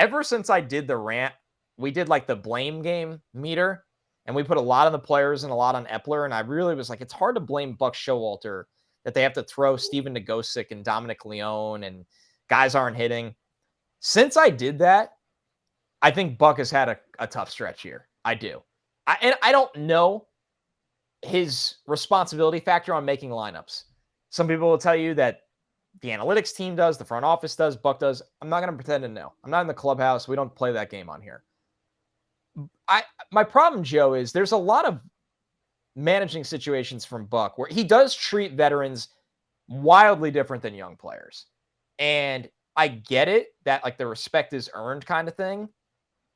ever since I did the rant, we did like the blame game meter, and we put a lot on the players and a lot on Epler. And I really was like, it's hard to blame Buck Showalter that they have to throw Steven Nagosic and Dominic Leone and guys aren't hitting. Since I did that, I think Buck has had a tough stretch here. I do. And I don't know his responsibility factor on making lineups. Some people will tell you that the analytics team does, the front office does, Buck does. I'm not going to pretend to know. I'm not in the clubhouse. We don't play that game on here. My problem, Joe, is there's a lot of managing situations from Buck where he does treat veterans wildly different than young players. And I get it that like the respect is earned kind of thing,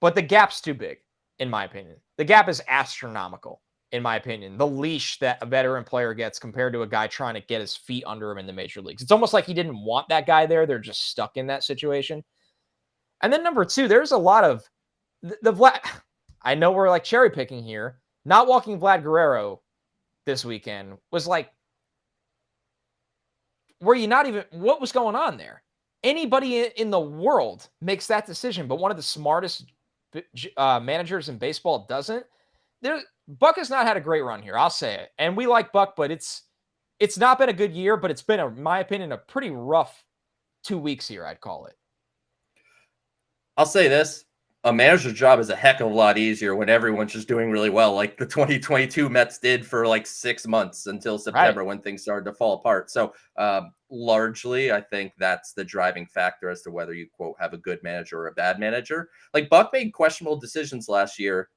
but the gap's too big, in my opinion. The gap is astronomical, in my opinion. The leash that a veteran player gets compared to a guy trying to get his feet under him in the major leagues. It's almost like he didn't want that guy there. They're just stuck in that situation. And then number two, there's a lot of the Vlad. I know we're like cherry picking here. Not walking Vlad Guerrero this weekend was like, were you not even, what was going on there? Anybody in the world makes that decision, but one of the smartest managers in baseball doesn't. Buck has not had a great run here. I'll say it. And we like Buck, but it's not been a good year, but it's been, in my opinion, a pretty rough 2 weeks here, I'd call it. I'll say this. A manager's job is a heck of a lot easier when everyone's just doing really well, like the 2022 Mets did for like 6 months until September when things started to fall apart. So largely, I think that's the driving factor as to whether you, quote, have a good manager or a bad manager. Like Buck made questionable decisions last year,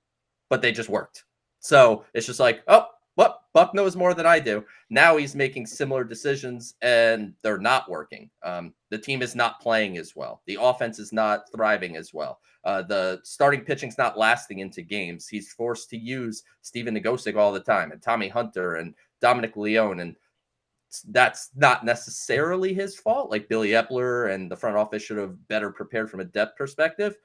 but they just worked. So it's just like, oh, what? Buck knows more than I do. Now he's making similar decisions and they're not working. The team is not playing as well. The offense is not thriving as well. The starting pitching's not lasting into games. He's forced to use Steven Nagosic all the time and Tommy Hunter and Dominic Leone. And that's not necessarily his fault. Like Billy Epler and the front office should have better prepared from a depth perspective.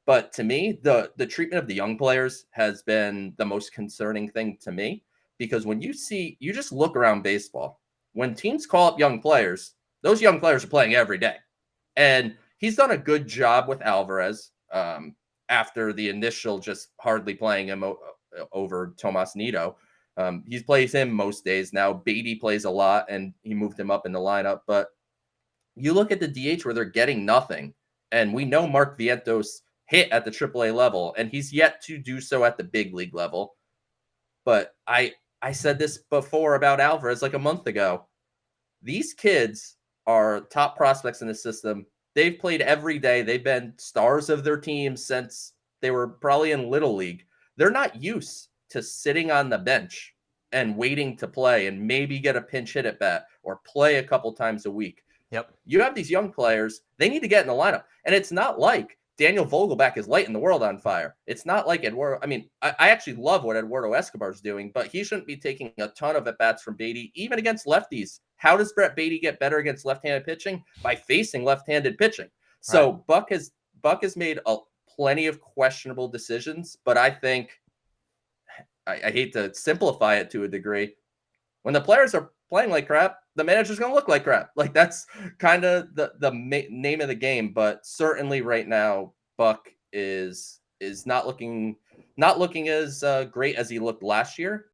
But to me, the treatment of the young players has been the most concerning thing to me. Because when you just look around baseball, when teams call up young players, those young players are playing every day. And he's done a good job with Alvarez after the initial just hardly playing him over Tomas Nido. He plays him most days now. Beatty plays a lot, and he moved him up in the lineup. But you look at the DH where they're getting nothing, and we know Mark Vientos hit at the AAA level, and he's yet to do so at the big league level. But I said this before about Alvarez like a month ago. These kids are top prospects in the system. They've played every day. They've been stars of their team since they were probably in Little League. They're not used to sitting on the bench and waiting to play and maybe get a pinch hit at bat or play a couple times a week. Yep. You have these young players. They need to get in the lineup. And it's not like Daniel Vogelbach is lighting the world on fire. It's not like Eduardo. I mean, I actually love what Eduardo Escobar is doing, but he shouldn't be taking a ton of at-bats from Beatty, even against lefties. How does Brett Beatty get better against left-handed pitching? By facing left-handed pitching. So Buck has made plenty of questionable decisions, but I think, I hate to simplify it to a degree, when the players are playing like crap, the manager's going to look like crap. Like that's kind of the name of the game. But certainly right now, Buck is not looking as great as he looked last year.